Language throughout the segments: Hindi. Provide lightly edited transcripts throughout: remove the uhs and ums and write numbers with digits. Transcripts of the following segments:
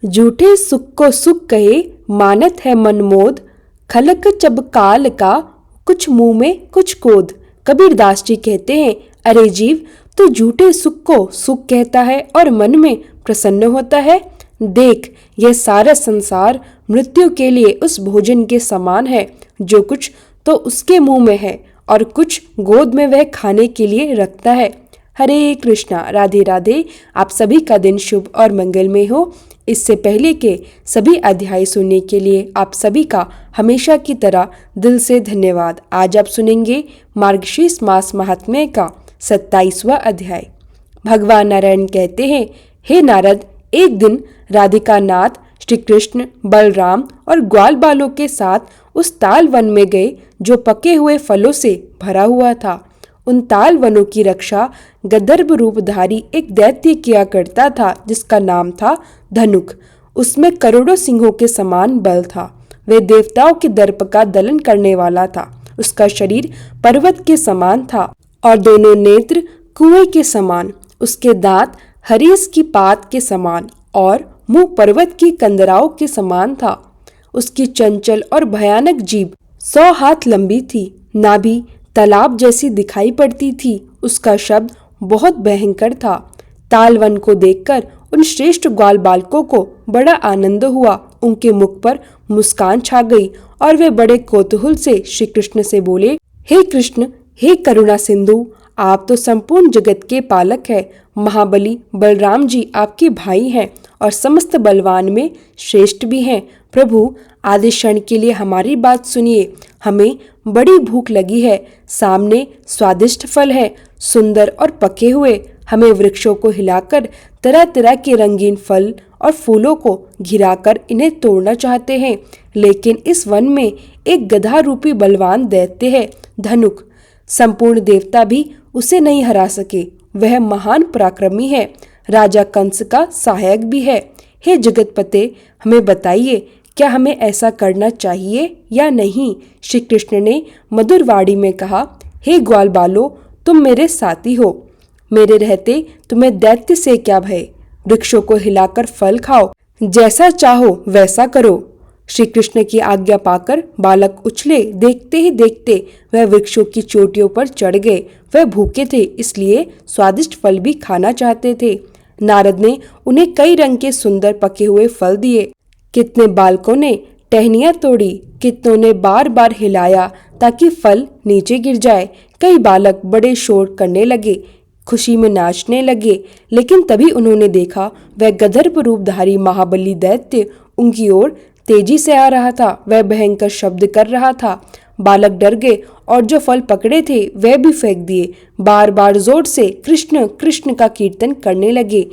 झूठे सुख को सुख कहे, मानत है मनमोद। खलक जब काल का, कुछ मुंह में कुछ कोद। कबीरदास जी कहते हैं, अरे जीव, तो झूठे सुख को सुख कहता है और मन में प्रसन्न होता है। देख, यह सारा संसार मृत्यु के लिए उस भोजन के समान है, जो कुछ तो उसके मुंह में है और कुछ गोद में वह खाने के लिए रखता है। हरे कृष्णा, राधे राधे। आप सभी का दिन शुभ और मंगलमय हो। इससे पहले के सभी अध्याय सुनने के लिए आप सभी का हमेशा की तरह दिल से धन्यवाद। आज आप सुनेंगे मार्गशीर्ष मास महात्म्य का 27वां अध्याय। भगवान नारायण कहते हैं, हे नारद, एक दिन राधिका नाथ श्री कृष्ण, बलराम और ग्वाल बालों के साथ उस ताल वन में गए जो पके हुए फलों से भरा हुआ था। उन ताल वनों की रक्षा गंधर्व रूपधारी एक दैत्य किया करता था, जिसका नाम था धनुक। उसमें करोड़ों सिंहों के समान बल था। वह देवताओं के दर्प का दलन करने वाला था। उसका शरीर पर्वत के समान था और दोनों नेत्र कुएं के समान। उसके दांत हरीस की पात के समान और मुंह पर्वत की कंदराओं के समान था। उसकी चंचल और भयानक जीभ 100 हाथ लंबी थी। नाभि तालाब जैसी दिखाई पड़ती थी। उसका शब्द बहुत भयंकर था। तालवन को देखकर उन श्रेष्ठ ग्वाल बालकों को बड़ा आनंद हुआ। उनके मुख पर मुस्कान छा गई और वे बड़े कौतूहल से श्री कृष्ण से बोले, हे कृष्ण, हे करुणा सिंधु, आप तो संपूर्ण जगत के पालक हैं। महाबली बलराम जी आपके भाई हैं और समस्त बलवान में श्रेष्ठ भी हैं। प्रभु, आधे क्षण के लिए हमारी बात सुनिए। हमें बड़ी भूख लगी है। सामने स्वादिष्ट फल है, सुंदर और पके हुए। हमें वृक्षों को हिलाकर तरह तरह के रंगीन फल और फूलों को घिराकर इन्हें तोड़ना चाहते हैं, लेकिन इस वन में एक गधा रूपी बलवान दैत्य है, धनुक। संपूर्ण देवता भी उसे नहीं हरा सके। वह महान पराक्रमी है, राजा कंस का सहायक भी है। हे जगतपते, हमें बताइए, क्या हमें ऐसा करना चाहिए या नहीं? श्री कृष्ण ने मधुर वाणी में कहा, हे ग्वाल बालो, तुम मेरे साथी हो। मेरे रहते तुम्हें दैत्य से क्या भय? वृक्षों को हिलाकर फल खाओ, जैसा चाहो वैसा करो। श्री कृष्ण की आज्ञा पाकर बालक उछले। देखते ही देखते वह वृक्षों की चोटियों पर चढ़ गए। वह भूखे थे, इसलिए स्वादिष्ट फल भी खाना चाहते थे। नारद ने उन्हें कई रंग के सुंदर पके हुए फल दिए। कितने बालकों ने टहनियां तोड़ी, कितनों ने बार बार हिलाया ताकि फल नीचे गिर जाए। कई बालक बड़े शोर करने लगे, खुशी में नाचने लगे, लेकिन तभी उन्होंने देखा वह गंधर्व रूपधारी महाबली दैत्य उनकी ओर तेजी से आ रहा था। वह भयंकर शब्द कर रहा था। बालक डर गए और जो फल पकड़े थे वह भी फेंक दिए। बार बार जोर से कृष्ण कृष्ण का कीर्तन करने लगे।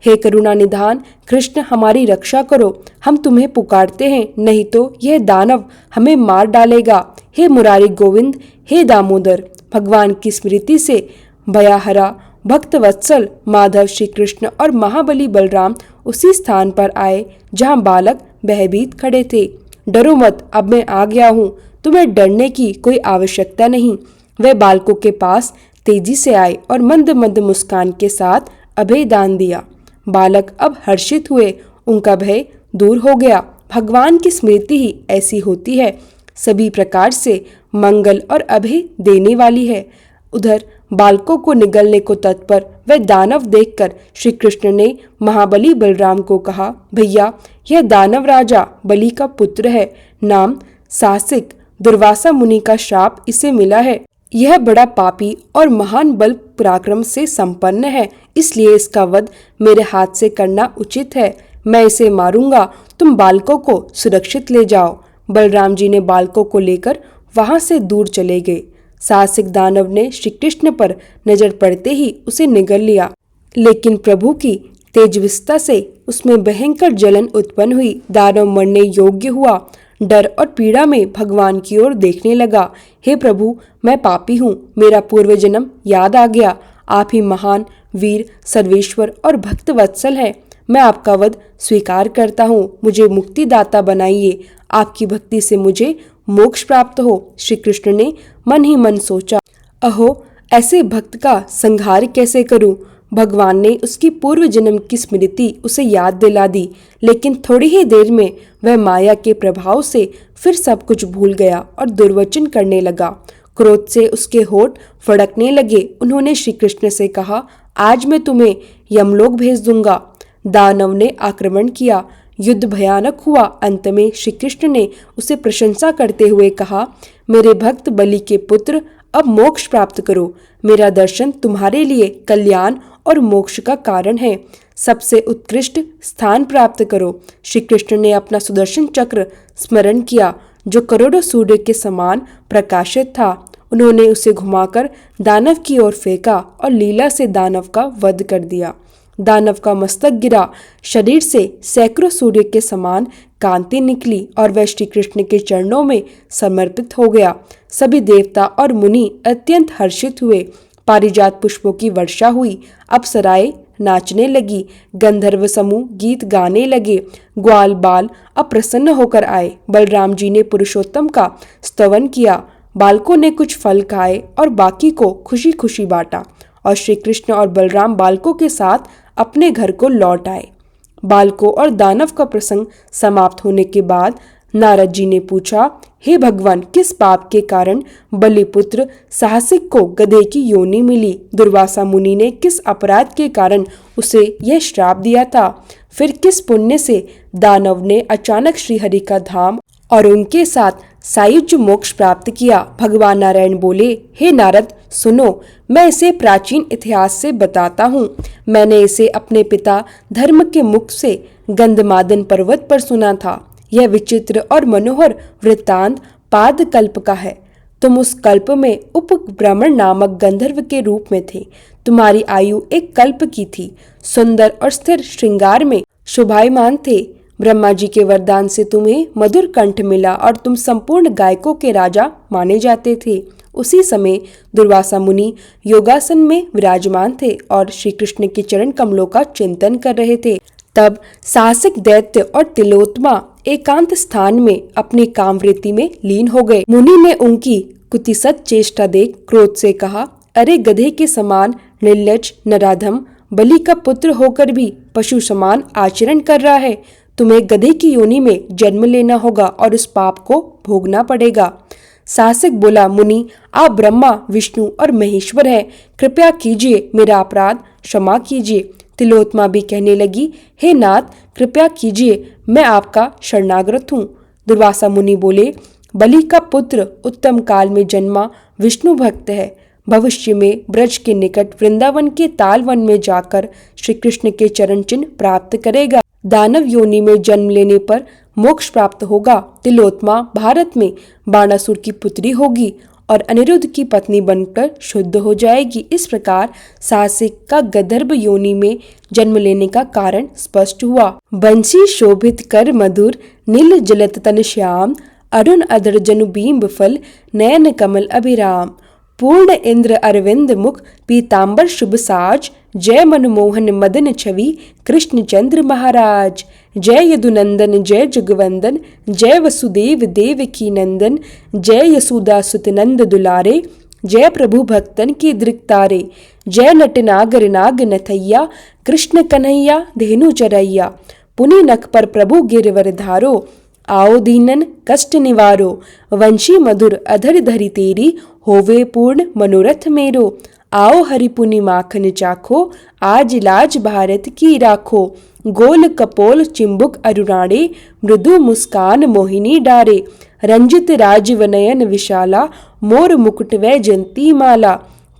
हे करुणा निधान कृष्ण, हमारी रक्षा करो, हम तुम्हें पुकारते हैं, नहीं तो यह दानव हमें मार डालेगा। हे मुरारी गोविंद, हे दामोदर। भगवान की स्मृति से भयाहरा भक्त वत्सल माधव श्री कृष्ण और महाबली बलराम उसी स्थान पर आए जहां बालक भयभीत खड़े थे। डरो मत, अब मैं आ गया हूँ, तुम्हें डरने की कोई आवश्यकता नहीं। वे बालकों के पास तेजी से आए और मंद मंद मुस्कान के साथ अभय दान दिया। बालक अब हर्षित हुए, उनका भय दूर हो गया। भगवान की स्मृति ही ऐसी होती है, सभी प्रकार से मंगल और अभय देने वाली है। उधर बालकों को निगलने को तत्पर वह दानव देखकर श्री कृष्ण ने महाबली बलराम को कहा, भैया, यह दानव राजा बलि का पुत्र है। नाम सासिक, दुर्वासा मुनि का श्राप इसे मिला है। यह बड़ा पापी और महान बल पराक्रम से संपन्न है, इसलिए इसका वध मेरे हाथ से करना उचित है। मैं इसे मारूंगा, तुम बालकों को सुरक्षित ले जाओ। बलराम जी ने बालकों को लेकर वहां से दूर चले गए। साहसिक दानव ने श्री कृष्ण पर नजर पड़ते ही उसे निगल लिया, लेकिन प्रभु की तेजस्विता से उसमें भयंकर जलन उत्पन्न हुई। दानव मरने योग्य हुआ। डर और पीड़ा में भगवान की ओर देखने लगा। हे प्रभु, मैं पापी हूँ, मेरा पूर्व जन्म याद आ गया। आप ही महान वीर, सर्वेश्वर और भक्त वत्सल हैं। मैं आपका वध स्वीकार करता हूँ। मुझे मुक्तिदाता बनाइए। आपकी भक्ति से मुझे मोक्ष प्राप्त हो। श्री कृष्ण ने मन ही मन सोचा, अहो, ऐसे भक्त का संहार कैसे करूं? भगवान ने उसकी पूर्व जन्म की स्मृति उसे याद दिला दी, लेकिन थोड़ी ही देर में वह माया के प्रभाव से फिर सब कुछ भूल गया और दुर्वचन करने लगा। क्रोध से उसके होठ फड़कने लगे। उन्होंने श्री कृष्ण से कहा, आज मैं तुम्हें यमलोक भेज दूंगा। दानव ने आक्रमण किया। युद्ध भयानक हुआ। अंत में श्री कृष्ण ने उसे प्रशंसा करते हुए कहा, मेरे भक्त बलि के पुत्र, अब मोक्ष प्राप्त करो। मेरा दर्शन तुम्हारे लिए कल्याण और मोक्ष का कारण है। सबसे उत्कृष्ट स्थान प्राप्त करो। श्री कृष्ण ने अपना सुदर्शन चक्र स्मरण किया, जो करोड़ों सूर्य के समान प्रकाशित था। उन्होंने उसे घुमाकर दानव की ओर फेंका और लीला से दानव का वध कर दिया। दानव का मस्तक गिरा। शरीर से सैकड़ों सूर्य के समान कांति निकली और वह श्री कृष्ण के चरणों में समर्पित हो गया। सभी देवता और मुनि अत्यंत हर्षित हुए। पारिजात पुष्पों की वर्षा हुई। अप्सराएं नाचने लगी। गंधर्व समूह गीत गाने लगे। ग्वाल बाल अब प्रसन्न होकर आए। बलराम जी ने पुरुषोत्तम का स्तवन किया। बालकों ने कुछ फल खाए और बाकी को खुशी खुशी बांटा और श्री कृष्ण और बलराम बालकों के साथ अपने घर को लौट आए। बालकों और दानव का प्रसंग समाप्त होने के बाद नारद जी ने पूछा, हे भगवान, किस पाप के कारण बलिपुत्र साहसिक को गधे की योनि मिली? दुर्वासा मुनि ने किस अपराध के कारण उसे यह श्राप दिया था? फिर किस पुण्य से दानव ने अचानक श्रीहरि का धाम और उनके साथ सायुज्य मोक्ष प्राप्त किया? भगवान नारायण बोले, हे नारद, सुनो, मैं इसे प्राचीन इतिहास से बताता हूँ। मैंने इसे अपने पिता धर्म के मुख से गंधमादन पर्वत पर सुना था। यह विचित्र और मनोहर वृत्तांत पाद कल्प का है। तुम उस कल्प में उपब्रह्मण नामक गंधर्व के रूप में थे। तुम्हारी आयु एक कल्प की थी। सुंदर और स्थिर श्रृंगार में शोभायमान थे। ब्रह्मा जी के वरदान से तुम्हें मधुर कंठ मिला और तुम संपूर्ण गायकों के राजा माने जाते थे। उसी समय दुर्वासा मुनि योगासन में विराजमान थे और श्री कृष्ण के चरण कमलों का चिंतन कर रहे थे। तब साहसिक दैत्य और तिलोत्मा एकांत स्थान में अपनी कामवृत्ति में लीन हो गए। मुनि ने उनकी कुतिसत चेष्टा देख क्रोध से कहा, अरे गधे के समान निर्लज्ज नराधम, बलि का पुत्र होकर भी पशु समान आचरण कर रहा है। तुम्हें गधे की योनि में जन्म लेना होगा और उस पाप को भोगना पड़ेगा। साहसिक बोला, मुनि, आप ब्रह्मा, विष्णु और महेश्वर हैं। कृपया कीजिए, मेरा अपराध क्षमा कीजिए। तिलोत्मा भी कहने लगी, हे नाथ, कृपया कीजिए, मैं आपका शरणागत हूँ। दुर्वासा मुनि बोले, बलि का पुत्र उत्तम काल में जन्मा विष्णु भक्त है। भविष्य में ब्रज के निकट वृंदावन के तालवन में जाकर श्री कृष्ण के चरण चिन्ह प्राप्त करेगा। दानव योनि में जन्म लेने पर मोक्ष प्राप्त होगा। तिलोत्मा भारत में बाणासुर की पुत्री होगी और अनिरुद्ध की पत्नी बनकर शुद्ध हो जाएगी। इस प्रकार साहसिक का गंधर्व योनि में जन्म लेने का कारण स्पष्ट हुआ। बंशी शोभित कर मधुर, नील जलत तन श्याम, अरुण अधर जनु बीम्ब फल, नयन कमल अभिराम। पूर्ण इंद्र अरविंद मुख, पीतांबर शुभ साज, जय मनमोहन मदन छवि, कृष्ण चंद्र महाराज। जय यदुनंदन जय जुगवंदन, जय वसुदेव देव की नंदन, जय यशोदा सुत नंद दुलारे, जय प्रभु भक्तन की दृक्तारे। जय नटनागर नाग नथैया, कृष्ण कन्हैया धेनु चरैया। पुनि नख पर प्रभु गिरवर धारो, आओ दीनन कष्ट निवारो। वंशी मधुर अधर धरि तेरी, होवे पूर्ण मनोरथ मेरो। आओ हरि पुनि माखन चाखो, आज लाज भारत की राखो। गोल कपोल चिंबुक अरुणाड़े, मृदु मुस्कान मोहिनी डारे। रंजित राजीव नयन विशाला, मोर मुकुट वै जयंती माला।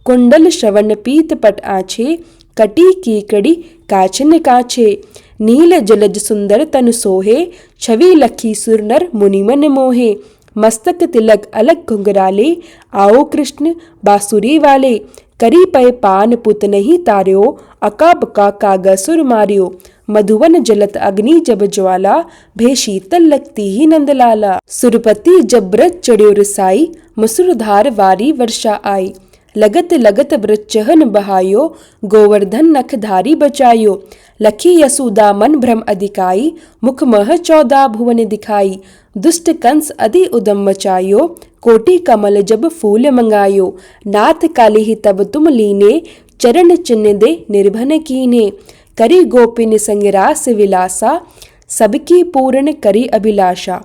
कुंडल श्रवण पीत पट आछे, कटी कीकड़ी काछन काछे। नील जलज सुंदर तनु सोहे, छवि लखी सुर नर मुनिमन मोहे। मस्तक तिलक अलग घुंघराले, आओ कृष्ण बांसुरी वाले। करी पय पान पुत नहीं तार्यो, अका बका कागा सुर मार्यो। मधुवन जलत अग्नि जब ज्वाला, भे शीतल लगती ही नंदलाला। सुरपति जब ब्रज चढ़्यो रसाई, मसुरधार वारी वर्षा आई। लगत लगत ब्रज चहन बहायो, गोवर्धन नख धारी बचायो। लखी यशोदा मन भ्रम अधिकाई, मुख मह 14 भुवन दिखाई। दुष्ट कंस अधि उदम मचायो, कोटि कमल जब फूल मंगायो। नाथ काली ही तब तुम लीने, चरण चिन्ह दे निर्भन कीन्हे। करी गोपिन संग रास विलासा, सबकी पूर्ण करी अभिलाषा।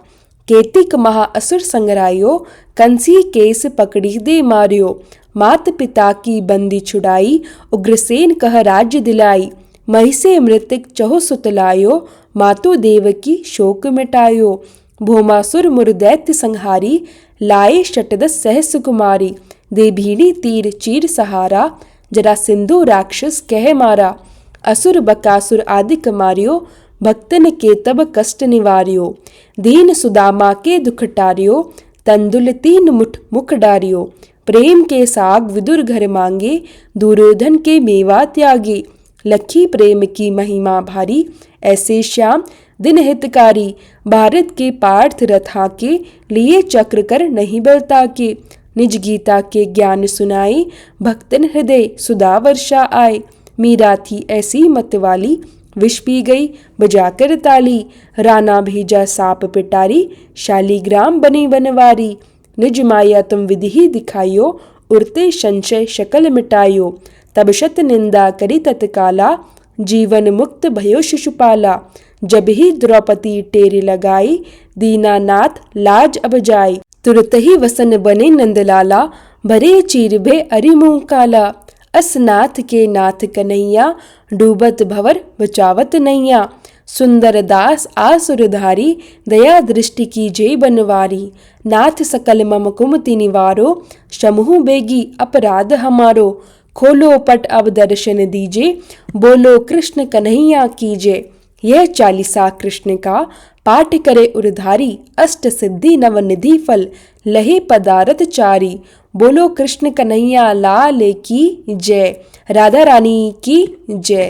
केतिक महा असुर संगरायो, कंसी केस पकड़ी दे मारियो। मात पिता की बंदी छुड़ाई, उग्रसेन कह राज्य दिलाई। महिषे मृतक चहु सुतलायो, मातु देव की शोक मिटायो। भौमासुर मुर दैत्य संहारी, लाए शतदस सहस कुमारी। दे भीड़ी तीर चीर सहारा, जरा सिंधु राक्षस कह मारा। असुर बकासुर आदिक मारियो, भक्तन के तब कष्ट निवारियो। दीन सुदामा के दुख टारियो, तंदुल तीन मुठ मुख डारियो। प्रेम के साग विदुर घर मांगे, दुर्योधन के मेवा त्यागे। लखी प्रेम की महिमा भारी, ऐसे श्याम दिन हितकारी। भारत के पार्थ रथा के, लिए चक्र कर नहीं बलता के। निज गीता के ज्ञान सुनाई, भक्तन हृदय सुधा वर्षा आए। मीरा थी ऐसी मतवाली, विष पी गई बजाकर ताली। राणा भेजा साप पिटारी, शालीग्राम बनी बनवारी। निज माया तुम विधि दिखाइयो, उड़ते संशय शकल मिटाइयो। तब शत निंदा करी तत्काला, जीवन मुक्त भयो शिशुपाला। जब ही द्रौपदी टेर लगाई, दीनानाथ लाज अब जाई। तुरत ही वसन बने नंदलाला, भरे चीर भे अरिमुँह काला। असनाथ के नाथ कन्हैया, डूबत भवर बचावत नैया। सुंदर दास आसुरधारी, दया दृष्टि की जय बनवारी। नाथ सकल मम कुमति निवारो, शमहु बेगी अपराध हमारो। खोलो पट अब दर्शन दीजे, बोलो कृष्ण कन्हैया कीजे। यह चालीसा कृष्ण का, पाठ करे उरधारी। अष्ट सिद्धि नव निधि फल, लहे पदारथ चारी। बोलो कृष्ण कन्हैया लाल की जय, राधा रानी की जय।